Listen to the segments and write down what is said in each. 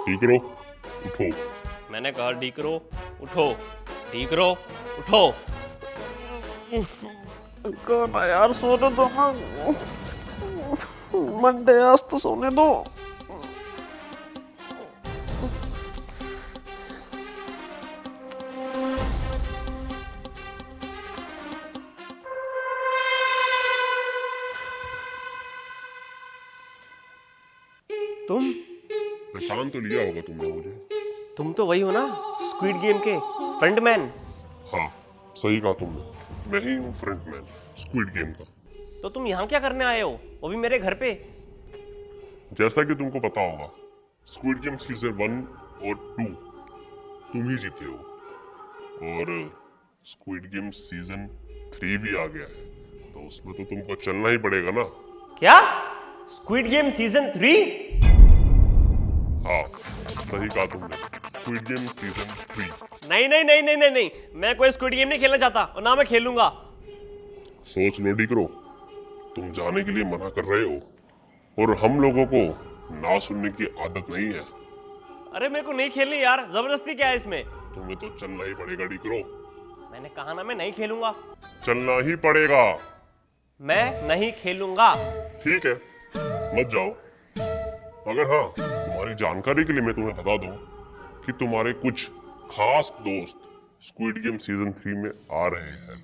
ठीक रहो, उठो। मैंने कहा ठीक रहो, उठो। ठीक रहो, उठो। ना यार, सोने दो ना, मंडे आज तो सोने दो। तुम पहचान तो लिया होगा तुमने मुझे। तुम तो वही हो ना, स्क्विड गेम के फ्रंटमैन। हाँ, सही कहा तुमने, मैं ही हूँ फ्रंटमैन स्क्विड गेम का। तो तुम यहाँ क्या करने आए हो, वो भी मेरे घर पे? जैसा कि तुमको पता होगा, स्क्विड गेम सीजन 1 और 2 तुम ही जीते हो, और स्क्विड गेम सीजन 3 भी आ गया है, तो उसमें तो तुमको चलना ही पड़ेगा ना। क्या? Squid game season 3? हाँ, सही कहा तुमने, स्क्विड गेम सीजन 3। नहीं नहीं नहीं नहीं नहीं नहीं, मैं कोई स्क्विड गेम नहीं खेलना चाहता और ना मैं खेलूंगा। सोच लो डिकरो, तुम जाने के लिए मना कर रहे हो, और हम लोगों को ना सुनने की आदत नहीं है। अरे मेरे को नहीं खेलनी यार, जबरदस्ती क्या है इसमें? तुम्हें तो चलना ही पड़ेगा डिकरो, मैंने कहा ना मैं नहीं खेलूंगा। चलना ही पड़ेगा। मैं नहीं खेलूंगा। ठीक है, मत जाओ। मगर हाँ, तुम्हारी जानकारी के लिए मैं तुम्हें बता दूं कि तुम्हारे कुछ खास दोस्त स्क्विड गेम सीजन 3 में आ रहे हैं।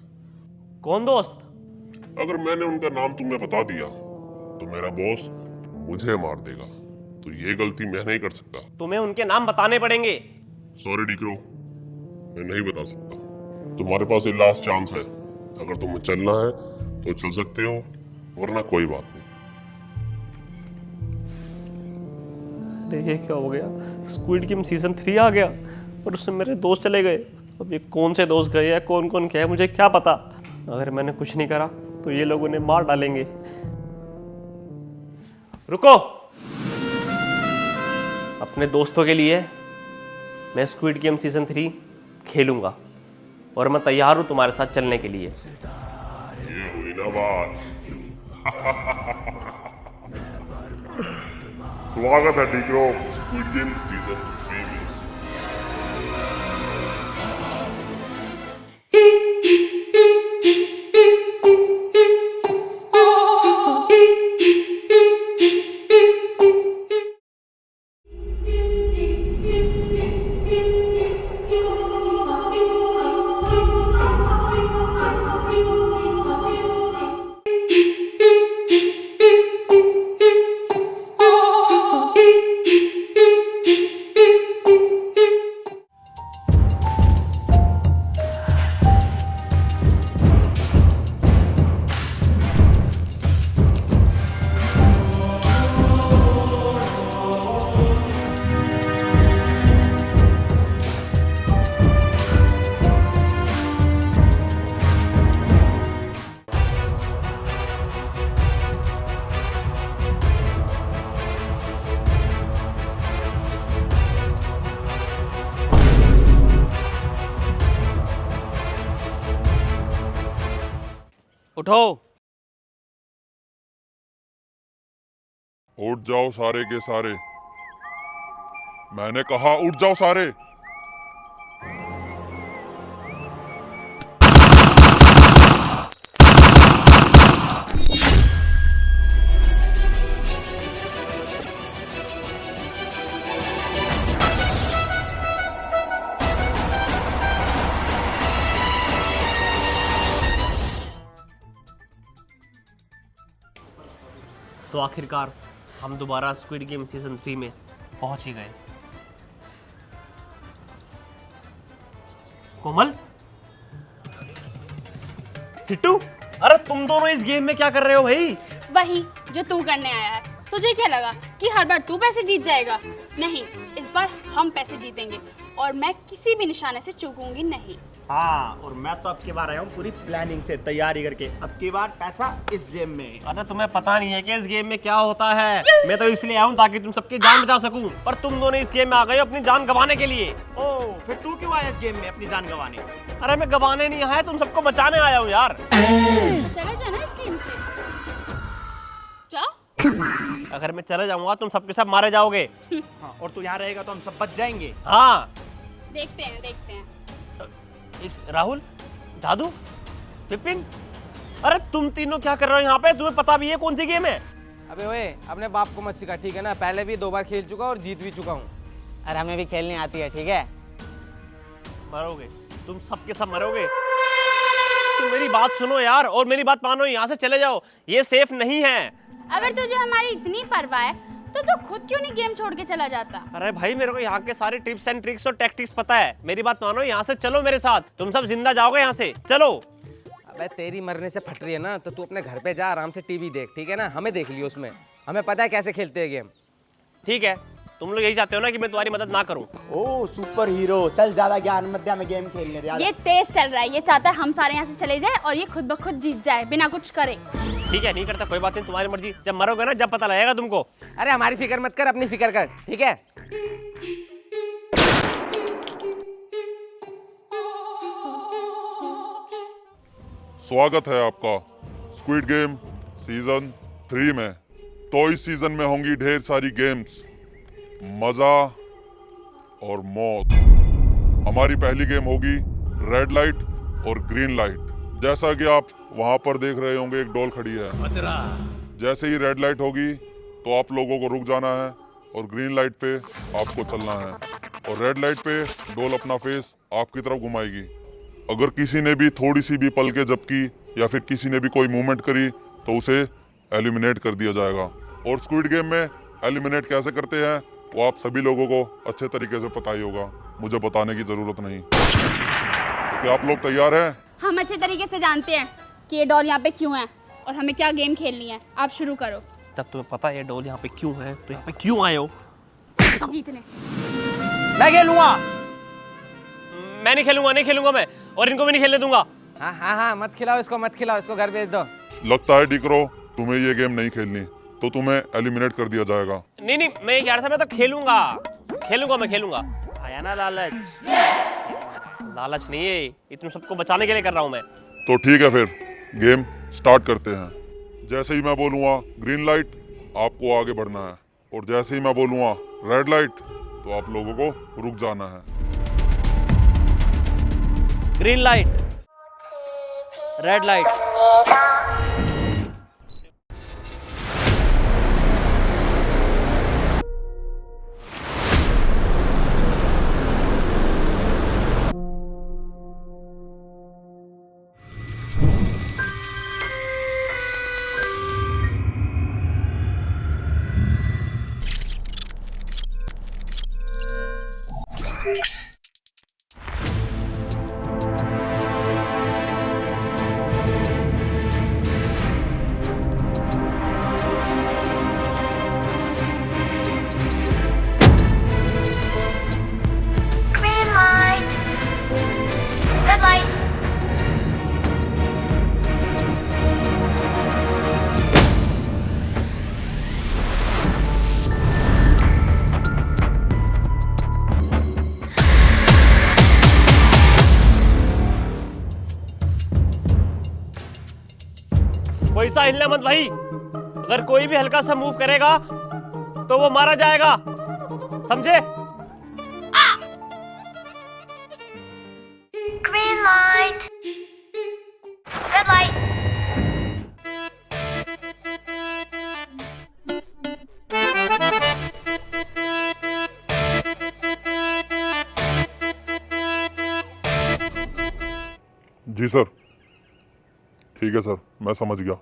कौन दोस्त? अगर मैंने उनका नाम तुम्हें बता दिया तो मेरा बॉस मुझे मार देगा, तो ये गलती मैं नहीं कर सकता। तुम्हें उनके नाम बताने पड़ेंगे। सॉरी डिक्रो, मैं नहीं बता सकता। तुम्हारे पास ये लास्ट चांस है, अगर तुम्हें चलना है तो चल सकते हो, वरना कोई बात नहीं। देखिए क्या हो गया, स्क्विड गेम सीजन 3 आ गया और उसमें मेरे दोस्त चले गए। अब ये कौन से दोस्त गए हैं, कौन कौन क्या है, मुझे क्या पता। अगर मैंने कुछ नहीं करा तो ये लोग उन्हें मार डालेंगे। रुको, अपने दोस्तों के लिए मैं स्क्विड गेम सीजन 3 खेलूंगा और मैं तैयार हूं तुम्हारे साथ चलने के लिए। ये हुई ना बात। स्वागत है डिक्रो स्क्विड गेम सीजन 3 में। उठो। उठ जाओ सारे के सारे, मैंने कहा उठ जाओ सारे। तो आखिरकार हम दोबारा स्क्विड गेम सीजन 3 में पहुंच ही गए। कोमल, सिट्टू, अरे तुम दोनों इस गेम में क्या कर रहे हो भाई? वही जो तू करने आया है। तुझे क्या लगा कि हर बार तू पैसे जीत जाएगा? नहीं, इस बार हम पैसे जीतेंगे और मैं किसी भी निशाने से चूकूंगी नहीं। हाँ, और मैं तो अब की बार आया हूँ पूरी प्लानिंग से तैयारी करके। अब की बार पैसा इस जेब में। अरे तुम्हें पता नहीं है कि इस गेम में क्या होता है। मैं तो इसलिए आया हूँ ताकि तुम सबकी जान बचा सकूं, पर तुम दोनों इस गेम में आ गए अपनी जान गंवाने के लिए। ओह, फिर तू क्यों आया इस गेम में अपनी जान गंवाने? अरे मैं गंवाने नहीं आया, तुम सबको बचाने आया हूँ यार। तो चले जाना इस गेम से। जा। अगर मैं चले जाऊंगा तुम सबके सब मारे जाओगे। हाँ, और तू यहाँ रहेगा तो हम सब बच जाएंगे। हाँ। देखते हैं देखते हैं। राहुल, जादू, विपिन, अरे तुम तीनों क्या कर रहे हो यहाँ पे? तुम्हें पता भी है कौन सी गेम है? अबे ओए, अपने बाप को मत सिखा, ठीक है ना? पहले भी 2 बार खेल चुका और जीत भी चुका हूँ। अरे हमें भी खेलनी आती है, ठीक है? मरोगे तुम सबके सब मरोगे। तुम मेरी बात सुनो यार और मेरी बात मानो, यहाँ से चले जाओ, ये सेफ नहीं है। अगर तुझे हमारी इतनी परवाह है तो तू खुद क्यों नहीं गेम छोड़ के चला जाता? अरे भाई मेरे को यहाँ के सारे टिप्स एंड ट्रिक्स और टैक्टिक्स पता है। मेरी बात मानो, यहाँ से चलो मेरे साथ, तुम सब जिंदा जाओगे यहाँ से, चलो। अबे तेरी मरने से फट रही है ना, तो तू अपने घर पे जा, आराम से टीवी देख, ठीक है ना? हमें देख लियो उसमें, हमें पता है कैसे खेलते हैं गेम। ठीक है, तुम लोग यही चाहते हो ना कि मैं तुम्हारी मदद ना करूं। ओ सुपर हीरो, चल ज्यादा ज्ञान मत दे, हमें गेम खेलने दे। ये तेज चल रहा है, ये चाहता है हम सारे यहाँ से चले जाए और ये खुद ब खुद जीत जाए बिना कुछ करे। ठीक है, नहीं करता, कोई बात नहीं, तुम्हारी मर्जी। जब मरोगे ना, जब पता लगेगा तुमको। अरे हमारी फिक्र मत कर, अपनी फिक्र कर, ठीक है? स्वागत है आपका स्क्विड गेम सीजन 3 में। तो इस सीजन में होंगी ढेर सारी गेम्स, मजा और मौत। हमारी पहली गेम होगी रेड लाइट और ग्रीन लाइट। जैसा कि आप वहां पर देख रहे होंगे, एक डॉल खड़ी है। जैसे ही रेड लाइट होगी तो आप लोगों को रुक जाना है और ग्रीन लाइट पे आपको चलना है। और रेड लाइट पे डॉल अपना फेस आपकी तरफ घुमाएगी। अगर किसी ने भी थोड़ी सी भी पल के झपकी या फिर किसी ने भी कोई मूवमेंट करी तो उसे एलिमिनेट कर दिया जाएगा। और स्क्विड गेम में एलिमिनेट कैसे करते हैं वो आप सभी लोगों को अच्छे तरीके से पता ही होगा, मुझे बताने की जरूरत नहीं। तो क्या आप लोग तैयार हैं? हम अच्छे तरीके से जानते हैं कि ये डॉल यहाँ पे क्यों है और हमें क्या गेम खेलनी है। आप शुरू करो। तब तुम्हें पता है डॉल यहाँ पे क्यों है, तो यहाँ पे क्यों आए हो? जीतने। मैं खेलूंगा। मैं नहीं खेलूंगा, नहीं खेलूंगा मैं, और इनको भी नहीं खेलने दूंगा। हाँ हाँ हाँ, मत खिलाओ इसको, मत खिलाओ इसको, घर भेज दो। लगता है डिकरो तुम्हें ये गेम नहीं खेलनी, तो तुम्हें एलिमिनेट कर दिया जाएगा। नहीं नहीं, मैं यार था, मैं तो खेलूंगा, मैं खेलूंगा। आया ना लालच। लालच नहीं है, ये तुम सबको बचाने के लिए कर रहा हूँ मैं। तो ठीक है, फिर गेम स्टार्ट करते हैं। जैसे ही मैं बोलूँगा ग्रीन लाइट, आपको आगे बढ़ना है, और जैसे ही मैं बोलूँगा रेड लाइट, तो आप लोगों को रुक जाना है। Green light, red light. Green light. Red light. कोई सा हिलना मत भाई, अगर कोई भी हल्का सा मूव करेगा तो वो मारा जाएगा, समझे? Green light. Red light. जी सर। ठीक है सर, मैं समझ गया।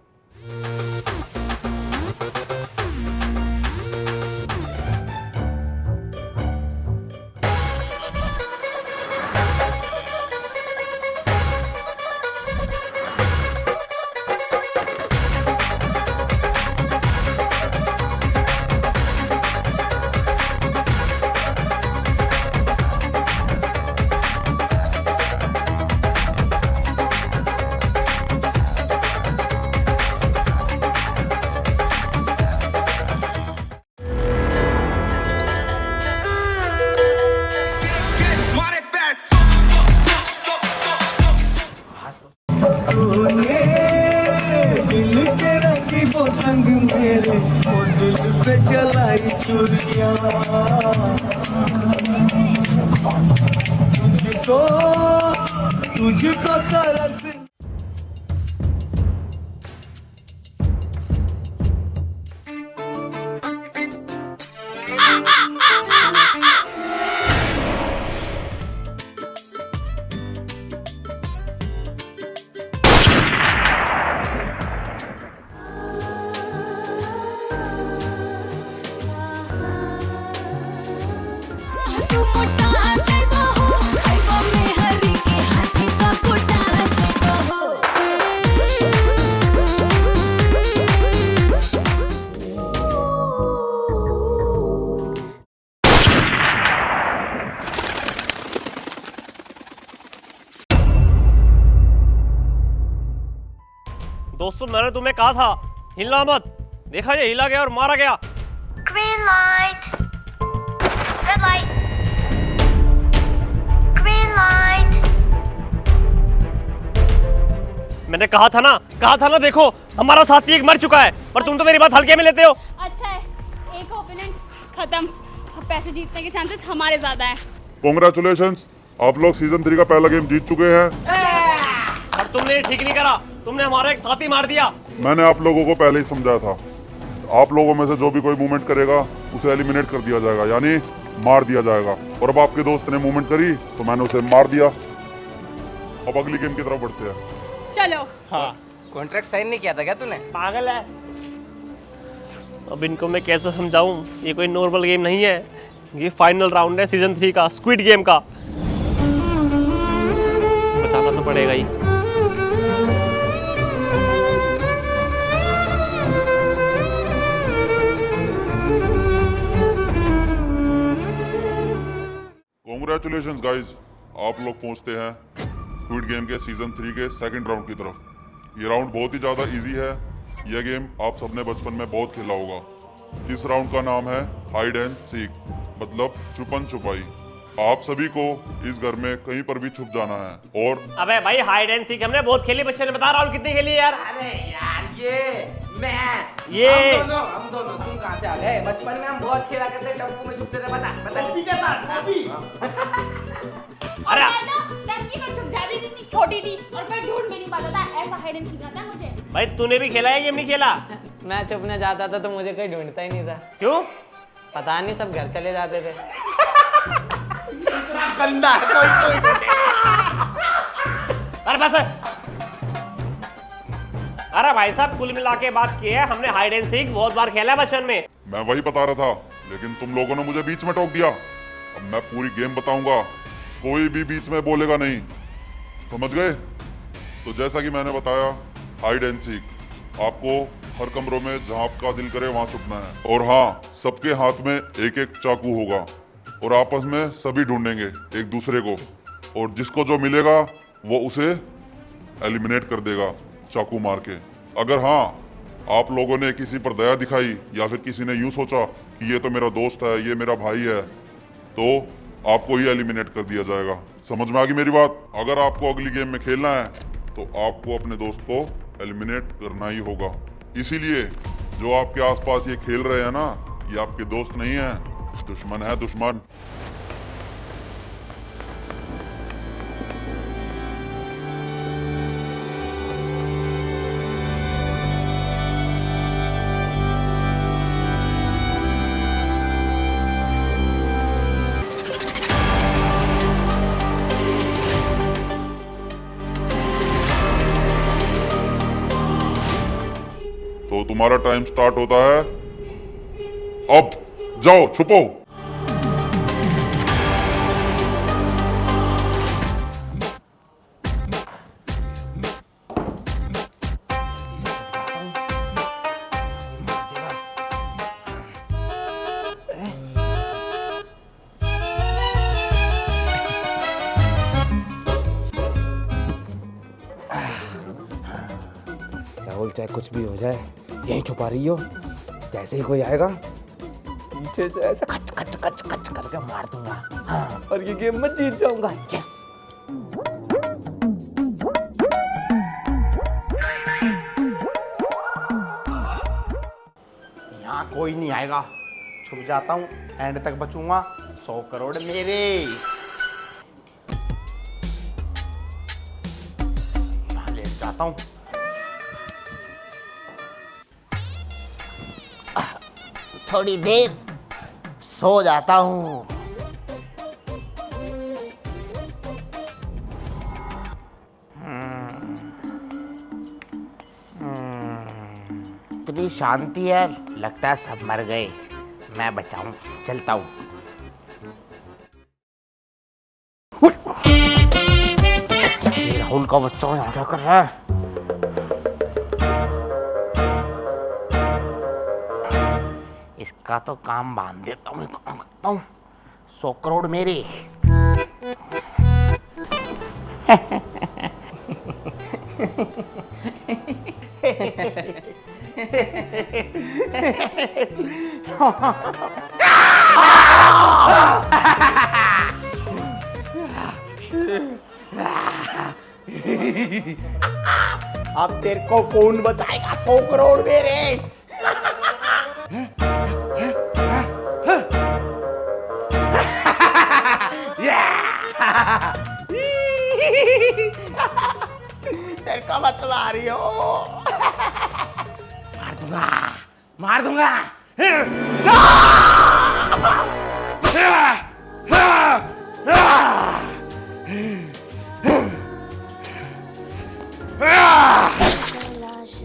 दोस्तों मैंने तुम्हें कहा था हिलना मत, देखा ये हिला गया और मारा गया। Green light. Red light. Green light. मैंने कहा था ना, देखो हमारा साथी एक मर चुका है और तुम तो मेरी बात हल्के में लेते हो। अच्छा है, एक ओपोनेंट खत्म। अब पैसे जीतने के चांसेस हमारे ज्यादा हैं। कॉन्ग्रेचुलेशंस, आप लोग सीजन 3 का पहला गेम जीत चुके हैं। और तुमने ये ठीक नहीं करा, तुमने हमारा एक साथी मार दिया। मैंने आप लोगों को पहले ही समझाया था, आप लोगों में से जो भी कोई मूवमेंट करेगा उसे एलिमिनेट कर दिया जाएगा, यानी मार दिया जाएगा। और अब आपके दोस्त ने मूवमेंट करी तो मैंने उसे मार दिया। अब अगली गेम की तरफ बढ़ते हैं। चलो। हाँ, कॉन्ट्रैक्ट साइन नहीं किया था क्या तूने? पागल है। अब इनको मैं कैसे समझाऊं, ये कोई नॉर्मल गेम नहीं है, ये फाइनल राउंड है सीजन 3 का, स्क्विड गेम का। बताना तो पड़ेगा ही। कॉन्ग्रेचुलेशंस गाइज, आप लोग पहुंचते हैं स्क्विड गेम के सीजन 3 के सेकंड राउंड की तरफ। ये राउंड बहुत ही ज़्यादा इजी है। यह गेम आप सबने बचपन में बहुत खेला होगा। इस राउंड का नाम है हाइड एंड सीक, मतलब छुपन छुपाई। आप सभी को इस घर में कहीं पर भी छुप जाना है। और अबे भाई हाइड एंड सीक हमने बहुत खेली बचपन में, बता राहुल कितनी खेली यार? अरे यार ये हम दोनों तुम कहाँ से आ गए? बचपन में हम बहुत खेला करते, टप्पू में छुपते थे। बता कॉफी के साथ कॉफी। और मैं तो टंकी में छुप जाती थी, इतनी छोटी थी और कोई ढूंढ भी नहीं पाता था। ऐसा हाइड एंड सीक आता है मुझे। भाई तूने भी खेला है गेम? नहीं खेला? मैं छुपने जाता था तो मुझे कोई ढूंढता ही नहीं था। क्यों? पता नहीं, सब घर चले जाते थे। गंदा है कोई। अरे बस, अरे भाई साहब कुल मिला के बात की है, हमने हाइड एंड सीक बहुत बार खेला है बचपन में। मैं वही बता रहा था, लेकिन तुम लोगों ने मुझे बीच में टोक दिया। अब मैं पूरी गेम बताऊंगा, कोई भी बीच में बोलेगा नहीं, समझ गए? तो जैसा कि मैंने बताया, हाइड एंड सीक, आपको हर कमरों में जहां आपका दिल करे वहां छुपना है। और हाँ, सबके हाथ में एक एक चाकू होगा और आपस में सभी ढूंढेंगे एक दूसरे को, और जिसको जो मिलेगा वो उसे एलिमिनेट कर देगा चाकू मार के। अगर हाँ, आप लोगों ने किसी पर दया दिखाई या फिर किसी ने यूं सोचा कि ये तो मेरा दोस्त है, ये मेरा भाई है, तो आपको ही एलिमिनेट कर दिया जाएगा। समझ में आ गई मेरी बात? अगर आपको अगली गेम में खेलना है तो आपको अपने दोस्त को एलिमिनेट करना ही होगा। इसीलिए जो आपके आसपास ये खेल रहे हैं ना, ये आपके दोस्त नहीं है, दुश्मन है, दुश्मन। तो तुम्हारा टाइम स्टार्ट होता है अब। जाओ छुपो। राहुल, चाहे कुछ भी हो जाए, यहीं छुपा रही हो। जैसे ही कोई आएगा पीछे से ऐसे खच खच खच खच करके मार दूंगा। हाँ, और ये गेम मैं जीत जाऊंगा। यस। यहाँ कोई नहीं आएगा, छुप जाता हूँ, एंड तक बचूंगा। 100 करोड़ मेरे। यहाँ लेट जाता हूँ। थोड़ी देर सो जाता हूँ। इतनी शांति है, लगता है सब मर गए, मैं बचाऊं। चलता हूँ। राहुल का बच्चा यहाँ क्या कर रहा है? इसका तो काम बांध देता हूँ, काम करता हूँ। 100 करोड़ मेरे। अब तेरे को कौन बचाएगा 100 करोड़ मेरे। तेरे को बतला रही हो। मार दूंगा, मार दूंगा।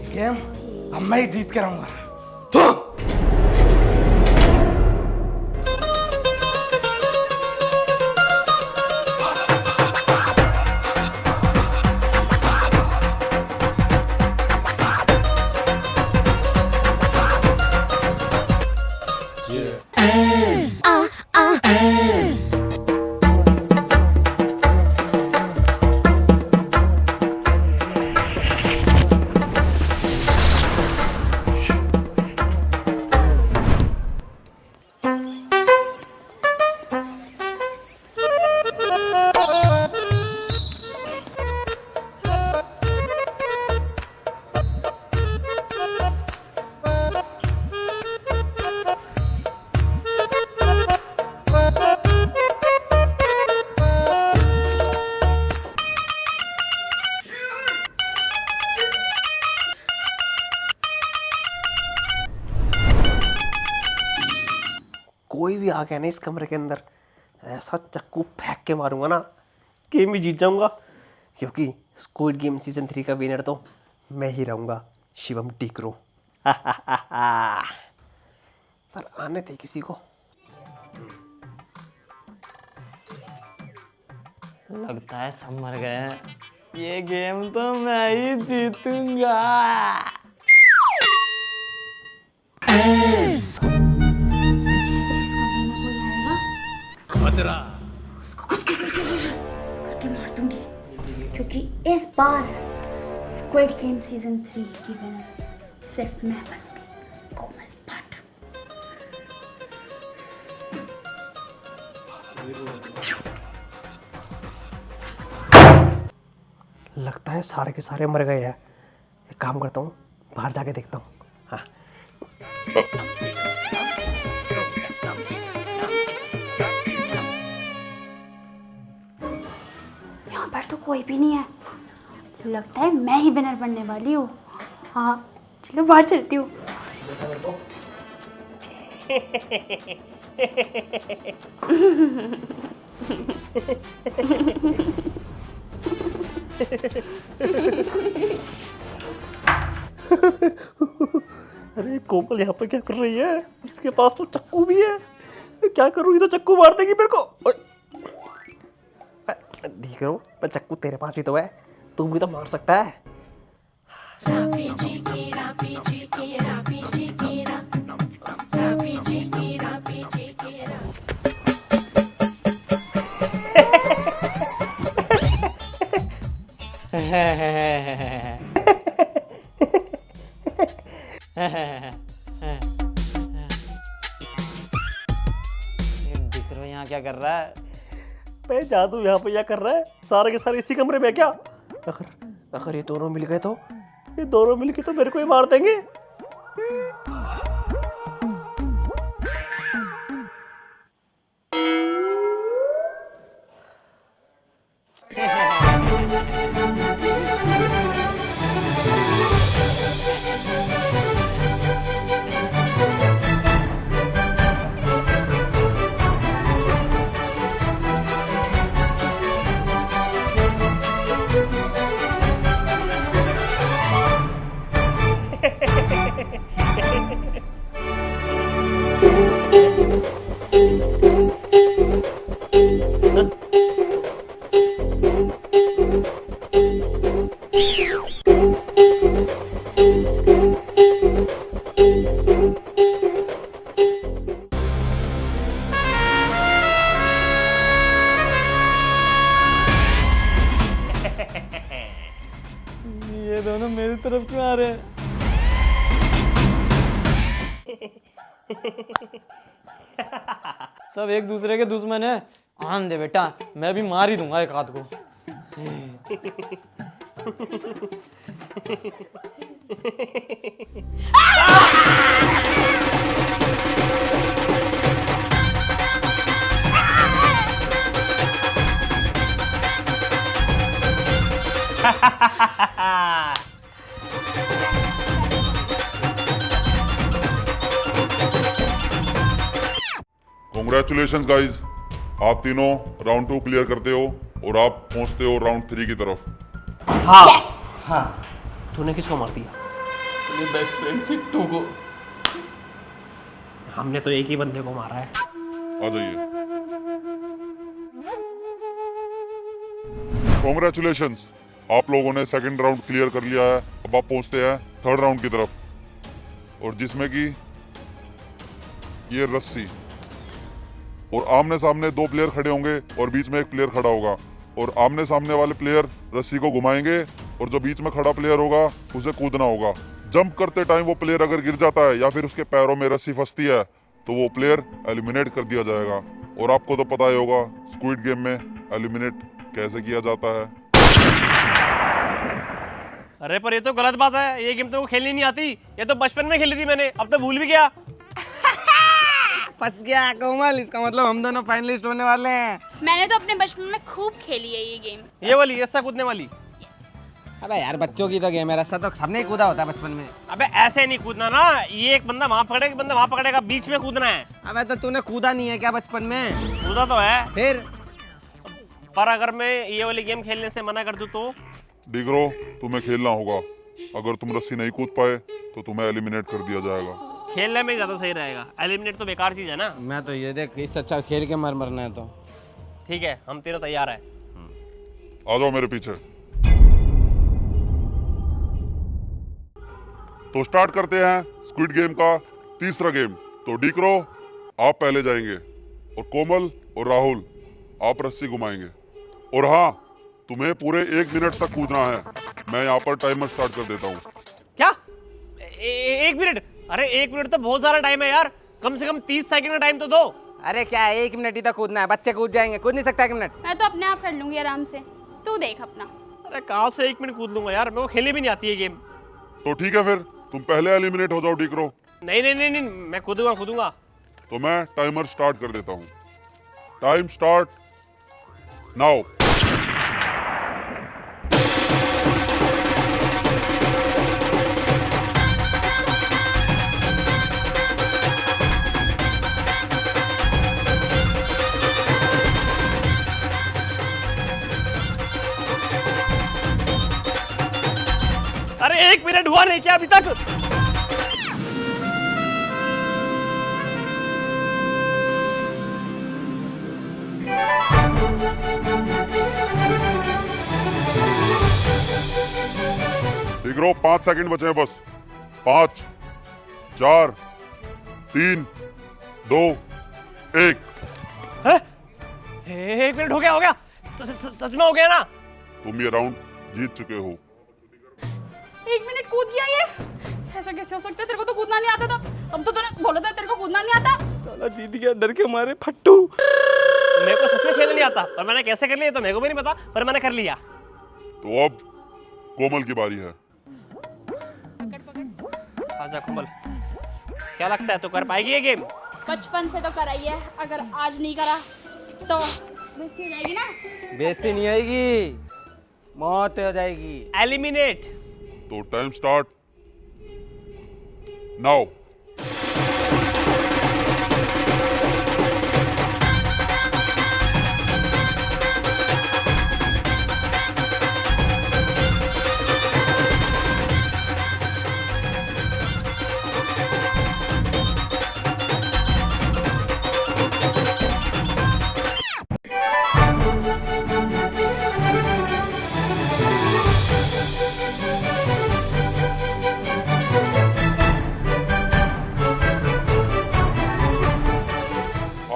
गेम अब मैं ही जीत के रहूंगा। कोई भी आ गया ना इस कमरे के अंदर, ऐसा चक्कू फेंक के मारूंगा ना, गेम भी जीत जाऊंगा, क्योंकि स्क्विड गेम सीजन 3 का विनर तो मैं ही रहूंगा, शिवम टीकरो। पर आने दे किसी को। लगता है सब मर गए हैं। ये गेम तो मैं ही जीतूंगा। करके मार दूंगी, क्योंकि इस बार स्क्विड गेम सीजन 3 की विनर सिर्फ मैं बनूंगी, कोमल भट्ट। लगता है सारे के सारे मर गए हैं। एक काम करता हूँ, बाहर जाके देखता हूँ। हाँ, यहाँ पर तो कोई भी नहीं है। लगता है मैं ही विनर बनने वाली हूँ। हाँ, चलो बाहर चलती हूँ। अरे कोमल यहाँ पे क्या कर रही है? इसके पास तो चक्कू भी है। क्या करूँ, ये तो चक्कू मार देगी मेरे को। ठीक है, पर चक्कू तेरे पास भी तो है, तू भी तो मार सकता है। दिख रहा यहाँ क्या कर रहा है? मैं जादू यहाँ पे क्या कर रहा है? सारे के सारे इसी कमरे में क्या? अगर ये दोनों मिल गए तो, ये दोनों मिल के तो मेरे को ही मार देंगे। ये दोनों मेरी तरफ क्यों आ रहे हैं? सब एक दूसरे के दुश्मन है। आन दे बेटा, मैं भी मार ही दूंगा एक हाथ को। कॉन्ग्रेचुलेशंस गाइज, आप तीनों राउंड 2 क्लियर करते हो और आप पहुंचते हो राउंड 3 की तरफ। हाँ तूने किसको मार दिया? मेरी बेस्ट फ्रेंड चिट्टू को। हमने तो एक ही बंदे को मारा है। आ जाइए। कॉन्ग्रेचुलेशंस, आप लोगों ने सेकंड राउंड क्लियर कर लिया है। अब आप पहुंचते हैं थर्ड राउंड की तरफ, और जिसमें कि ये रस्सी और आमने सामने 2 प्लेयर खड़े होंगे और बीच में एक प्लेयर खड़ा होगा, और आमने सामने वाले प्लेयर रस्सी को घुमाएंगे और जो बीच में खड़ा प्लेयर होगा उसे कूदना होगा। जंप करते टाइम वो प्लेयर अगर गिर जाता है या फिर उसके पैरों में रस्सी फंसती है तो वो प्लेयर एलिमिनेट कर दिया जाएगा। और आपको तो पता ही होगा स्क्विड गेम में एलिमिनेट कैसे किया जाता है। अरे पर ये तो गलत बात है, ये गेम तो खेलनी नहीं आती। ये तो बचपन में खेली थी मैंने, अब तो भूल भी गया। फंस गया कोमल, इसका मतलब हम दोनों फाइनलिस्ट होने वाले हैं। मैंने तो अपने बचपन में खूब खेली है ये गेम। ये वाली रस्सा कूदने वाली। अबे यार बच्चों की तो गेम है, रस्सा तो सबने ही कूदा होता है बचपन में। अबे ऐसे नहीं कूदना ना, ये एक बंदा वहां पकड़ेगा, एक बंदा वहां पकड़ेगा, बीच में कूदना है। अबे तो तूने कूदा नहीं है क्या बचपन में? कूदा तो है, फिर पर अगर मैं ये वाली गेम खेलने से मना कर दूं तो? डिग्रो, तुम्हें खेलना होगा। अगर तुम रस्सी नहीं कूद पाए तो तुम्हें एलिमिनेट कर दिया जाएगा। खेलने में ज्यादा सही रहेगा, एलिमिनेट तो बेकार चीज है ना। मैं तो ये देख, इससे अच्छा खेल के मरना है तो। ठीक है, हम तीनों तैयार हैं। आ जाओ मेरे पीछे। तो स्टार्ट करते हैं स्क्विड गेम का तीसरा गेम। तो डिक्रो, आप पहले जाएंगे और कोमल और राहुल आप रस्सी घुमाएंगे। और हाँ, तुम्हें पूरे 1 मिनट तक कूदना है। मैं यहाँ पर टाइमर स्टार्ट कर देता हूँ। क्या? 1 मिनट? अरे 1 मिनट तो बहुत सारा टाइम है यार, कम से कम 30 सेकंड का टाइम तो दो। अरे क्या 1 मिनट ही तो कूदना है, बच्चे कूद जाएंगे, कूद नहीं सकता 1 मिनट। मैं तो अपने आप कर लूंगी आराम से, तू देख अपना। अरे कहाँ से 1 मिनट कूद लूंगा यार, मेरे को खेलनी भी नहीं आती है गेम। तो ठीक है, फिर तुम पहले एलिमिनेट हो जाओ डिक्रो। नहीं नहीं नहीं नहीं, मैं कूदूंगा। तो मैं टाइमर स्टार्ट कर देता हूँ। Time start now. अरे 1 मिनट हुआ नहीं क्या अभी तक? डिग्रो, 5 सेकंड बचे हैं बस। 5, 4, 3, 2, 1। 1 मिनट हो गया। सच में हो गया ना? तुम ये राउंड जीत चुके हो। 1 मिनट कूद गया ये, ऐसा कैसे हो सकता है? तेरे को तो कूदना नहीं आता था, अब तो तूने बोला था तेरे को कूदना नहीं आता। साला जीत गया डर के मारे फट्टू। मेरे को सच में खेलने नहीं आता, और मैंने कैसे कर लिया तो मेरे को भी नहीं पता, पर मैंने कर लिया। तो अब कोमल की बारी है। आजा कोमल, क्या लगता है तू कर पाएगी ये गेम? बचपन से तो कराई है, अगर आज नहीं करा तो बेइज्जती हो जाएगी ना। बेइज्जती नहीं आएगी, मौत हो जाएगी। एलिमिनेट। तो टाइम स्टार्ट नाउ।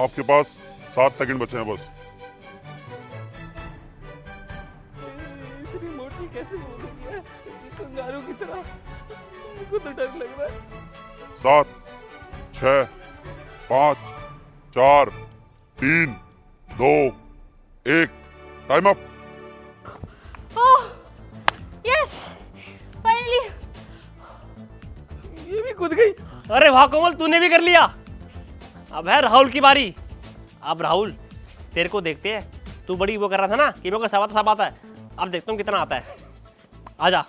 आपके पास 7 सेकंड बचे हैं बस। इतनी मोटी कैसे हो गई है कंगारू की तरह? मुझको तो डर लग रहा है। 7, 6, 5 4 3 2 1 time up. Oh yes finally. ये भी कूद गई। अरे वाह कोमल, तूने भी कर लिया। अब है राहुल की बारी। अब राहुल तेरे को देखते हैं, तू बड़ी वो कर रहा था ना कि मेरे को सब आता है। अब देखता हूँ कितना आता है। आजा।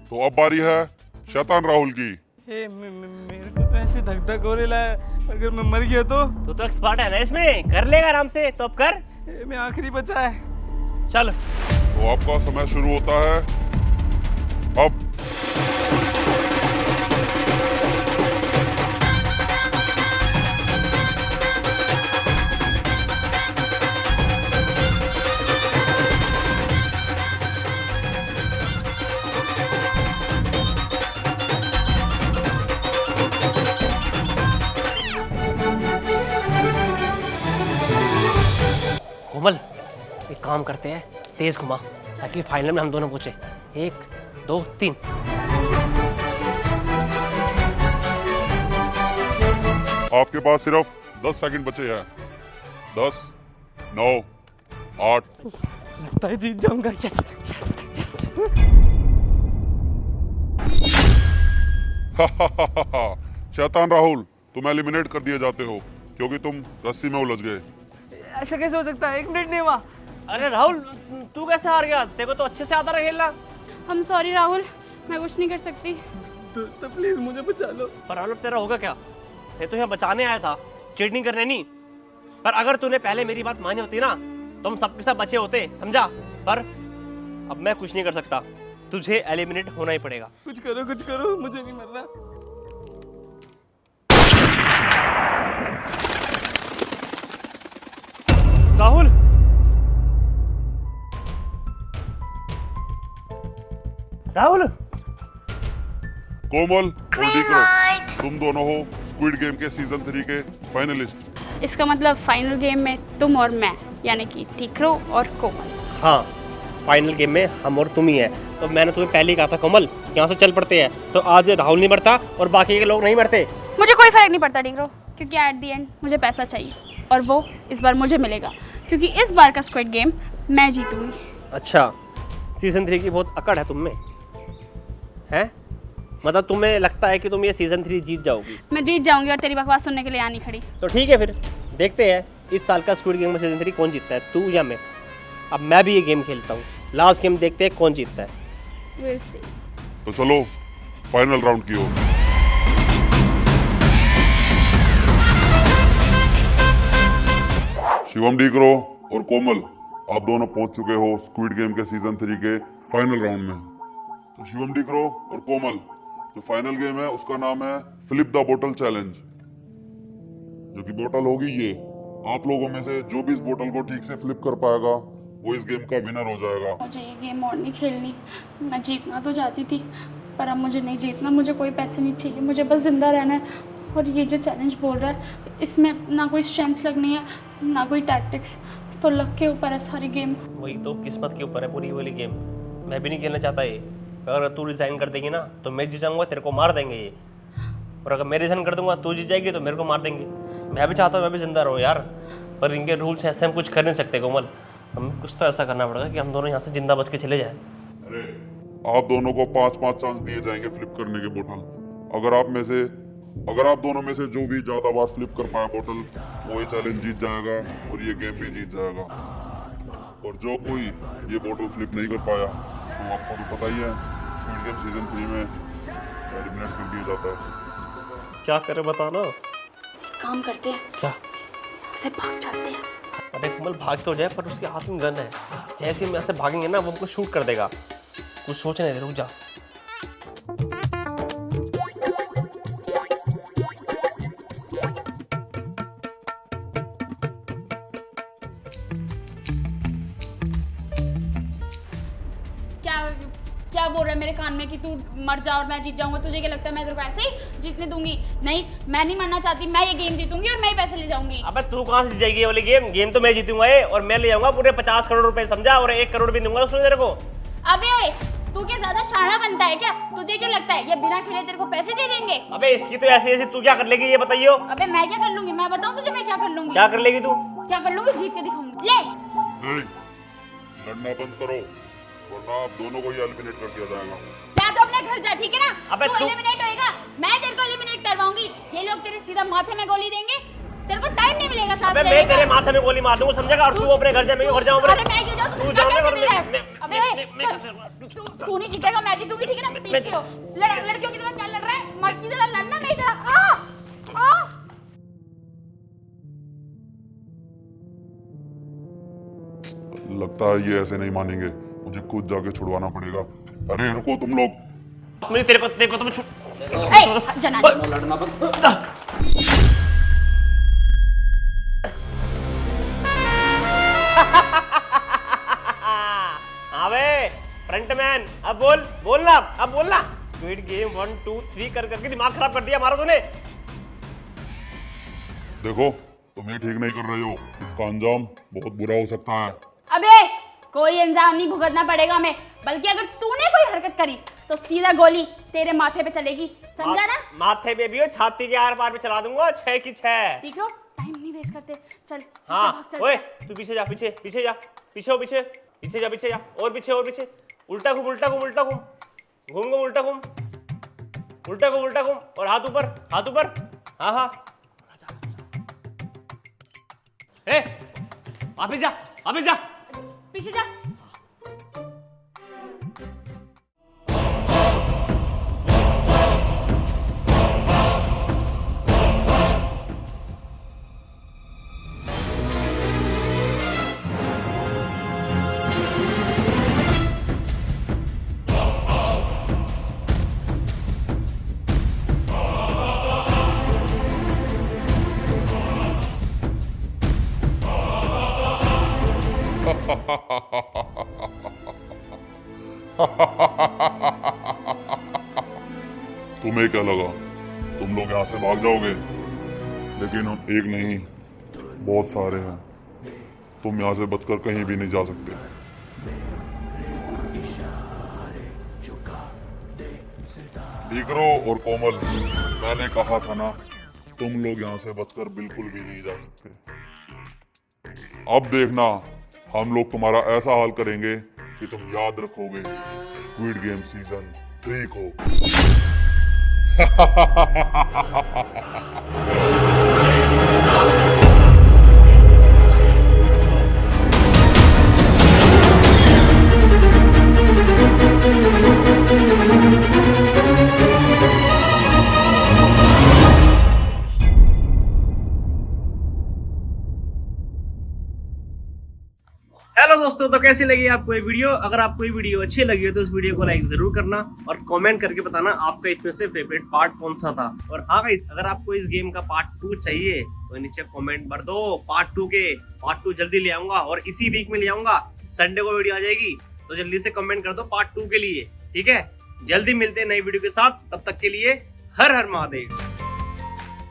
तो अब बारी है शैतान राहुल की। मेरे को तो ऐसे धक धक हो रहा है, अगर मैं मर गया तो तू तो एक्सपर्ट है ना इसमें, कर लेगा आराम से। तो अब कर। मैं आखिरी बचा है। चल। तो आपका समय शुरू होता है अब। कोमल एक काम करते हैं, तेज घुमा ताकि फाइनल में हम दोनों पहुंचे। 1 2 3। आपके पास सिर्फ 10 सेकंड बचे हैं। 10 9 8। लगता है जीत जाऊंगा। शैतान राहुल, तुम एलिमिनेट कर दिए जाते हो क्योंकि तुम रस्सी में उलझ गए। ऐसा कैसे हो सकता है? 1 मिनट नहीं हुआ। अरे राहुल, तू कैसे हार गया? तेरे को तो अच्छे से आता रहा खेलना। हम सॉरी राहुल, मैं कुछ नहीं कर सकती। दोस्तों प्लीज मुझे बचा लो। पर राहुल तेरा होगा क्या? ये तो यहाँ बचाने आया था, चीटिंग करने नहीं। पर अगर तूने पहले मेरी बात मानी होती ना तो हम सबके सब बचे होते, समझा? पर अब मैं कुछ नहीं कर सकता, तुझे एलिमिनेट होना ही पड़ेगा। कुछ करो, मुझे नहीं मरना। राहुल राहुल कोमल और Green डीक्रो, light. तुम दोनों हो स्क्विड गेम के सीजन 3 के फाइनलिस्ट। इसका मतलब फाइनल गेम में तुम और मैं, यानी कि टीकरो और कोमल। हाँ, फाइनल गेम में हम और तुम ही है। तो मैंने तुम्हें पहले ही कहा था कोमल, यहाँ से चल पड़ते हैं। तो आज राहुल नहीं मरता और बाकी के लोग नहीं मरते। मुझे कोई फर्क नहीं पड़ता टीकरो, क्योंकि एट द एंड मुझे पैसा चाहिए और वो इस बार मुझे मिलेगा, क्योंकि इस बार का स्क्विड गेम मैं जीतूंगी। अच्छा, सीजन 3 की बहुत अकड़ है तुम में, है? मतलब तुम्हें लगता है कि तुम ये सीजन 3 जीत जाओगी? मैं जीत जाऊंगी और तेरी बकवास सुनने के लिए आनी खड़ी। तो ठीक है, फिर देखते हैं इस साल का स्क्विड गेम में सीजन 3 कौन जीतता है, तू या मैं। अब मैं भी ये गेम खेलता हूँ, लास्ट गेम देखते हैं कौन जीतता है। We'll see. तो चलो फाइनल राउंड की ओर। शिवम डीक्रो और कोमल, आप दोनों पहुंच चुके हो स्क्विड गेम के सीजन 3 के फाइनल राउंड में। तो शिवम डीक्रो और कोमल, जो फाइनल गेम है उसका नाम है फ्लिप द बोतल चैलेंज। जो कि बोतल होगी ये, आप लोगों में से जो भी इस बोतल को ठीक से फ्लिप कर पाएगा वो इस गेम का विनर हो जाएगा। मुझे ये गेम और नहीं खेलनी। मैं जीतना तो चाहती थी, पर अब मुझे नहीं जीतना। मुझे कोई पैसे नहीं चाहिए, मुझे बस जिंदा रहना है। और ये जो चैलेंज बोल रहा है, इसमें ना कोई स्ट्रेंथ लगनी है, ना कोई टैक्टिक्स। तो लक के ऊपर है सारी गेम। वही तो, किस्मत के ऊपर है पूरी वाली गेम। मैं भी नहीं खेलना चाहता ये। अगर तू रिजाइन कर देगी ना तो मैं जीत जाऊंगा, तेरे को मार देंगे ये। और अगर मैं रिजाइन कर दूंगा तू जीत जाएगी तो मेरे को मार देंगे। मैं भी चाहता हूँ मैं भी जिंदा रहूँ यार, पर इनके रूल्स ऐसे हम कुछ कर नहीं सकते कोमल। हम कुछ तो ऐसा करना पड़ेगा कि हम दोनों यहाँ से जिंदा बच के चले जाएं। अरे, आप दोनों को 5-5 चांस दिए जाएंगे फ्लिप करने के बोतल। अगर आप दोनों में से जो भी ज्यादा बार फ्लिप कर पाया बोतल, वो ये चैलेंज जीत जाएगा और ये गेम भी जीत जाएगा। और जो कोई ये बोतल फ्लिप नहीं कर पाया तो आपको तो पता ही है, स्क्विड गेम सीजन 3 में एलिमिनेट कर दिया जाता है। क्या करें बताना? काम करते हैं, क्या? से भाग चलते हैं। अरे कमल, भाग तो जाए पर उसके हाथ में गन है। जैसे हम ऐसे भागेंगे ना वो हमको शूट कर देगा। कुछ सोचने दे, रुक जा। क्या बोल रहा है मेरे कान में कि तू मर जा और मैं जीत जाऊंगा? तुझे क्या लगता है मैं तेरे को ऐसे ही जीतने दूंगी? नहीं, मैं नहीं मरना चाहती। मैं ये गेम जीतूंगी और मैं ही पैसे ले जाऊंगी। अबे तू कहाँ से जीत जाएगी ये वाली गेम? गेम तो मैं जीतूंगा ये, और मैं ले जाऊंगा पूरे 50 करोड़ रुपए, समझा? और 1 करोड़ भी दूंगा उसमें तेरे को। अबे तू क्या ज्यादा शाना बनता है क्या? तुझे क्यों लगता है ये बिना खेले तेरे को पैसे दे देंगे? अबे इसकी तो ऐसे ऐसे तू क्या कर लेगी ये बताइयो। अबे मैं क्या कर लूंगी? मैं बताऊं तुझे मैं क्या कर लूंगी? क्या कर लेगी तू? क्या कर लूंगी? जीत के दिखाऊंगी। ले ए, लड़ना बंद करो वरना आप दोनों को ही एलिमिनेट कर दिया जाएगा। जा तो अपने घर जा, ठीक है ना? अबे तू तू- एलिमिनेट होएगा, मैं तेरे को एलिमिनेट करवाऊंगी। ये लोग तेरे सीधा माथे में गोली देंगे, तेरे को टाइम नहीं मिलेगा सांस अबे लेने मैं का। तेरे माथे में गोली मार दूंगा समझेगा, और तू अपने घर जा, मैं घर जाऊं। अरे मैं क्यों जाऊं? तू तू जाओ, कैसे मैं- दे रहा है? मैं- अबे तू नहीं जीतेगा, मैं जीतूंगी, ठीक है ना? पीछे हो, लड़कियों की तरह क्या लड़ रहा है? मर्द की तरह लड़ना, मेरी तरह आ। लगता है ये ऐसे नहीं मानेंगे, मुझे खुद जाके छुड़वाना पड़ेगा। अरे रुको तुम लोग। मेरी तेरे को तो मैं ए, जना अबे फ्रंटमैन अब बोलना अब बोलना। स्क्विड गेम 1 2 3 कर करके दिमाग खराब कर दिया हमारा तूने। देखो तुम ये ठीक नहीं कर रहे हो, इसका अंजाम बहुत बुरा हो सकता है। अबे कोई इंजाम नहीं भुगतना पड़ेगा हमें, बल्कि अगर तूने कोई हरकत करी तो सीधा गोली तेरे माथे पे चलेगी, समझा ना? माथे पे भी हो, छाती के आर पार पे चला दूंगा 6 की 6। देख लो टाइम नहीं वेस्ट करते, चल हाँ चल, ओए तू पीछे जा, पीछे पीछे जा, पीछे हो, पीछे पीछे जा, पीछे जा, और पीछे उल्टा घूम उल्टा घूम उल्टा घूम घूम घूम उल्टा घूम उल्टा घूम और हाथ ऊपर। हाँ हाँ ए वापिस जा। पीछे जा। तुम्हें क्या लगा तुम लोग यहाँ से भाग जाओगे? लेकिन हम एक नहीं बहुत सारे हैं, तुम यहाँ से बचकर कहीं भी नहीं जा सकते। लीगरो और कोमल, मैंने कहा था ना तुम लोग यहाँ से बचकर बिल्कुल भी नहीं जा सकते। अब देखना हम लोग तुम्हारा ऐसा हाल करेंगे कि तुम याद रखोगे स्क्विड गेम सीजन 3 को। हेलो दोस्तों, तो कैसी लगी आपको ये वीडियो? अगर आपको ये वीडियो अच्छी लगी हो तो इस वीडियो को लाइक जरूर करना और कमेंट करके बताना आपका इसमें से फेवरेट पार्ट कौन सा था। और हाँ गाइस, अगर आपको इस गेम का पार्ट 2 चाहिए तो नीचे कमेंट भर दो पार्ट 2 के। पार्ट 2 जल्दी ले आऊंगा और इसी वीक में ले आऊंगा, संडे को वीडियो आ जाएगी, तो जल्दी से कमेंट कर दो पार्ट 2 के लिए, ठीक है? जल्दी मिलते हैं नई वीडियो के साथ, तब तक के लिए हर हर महादेव।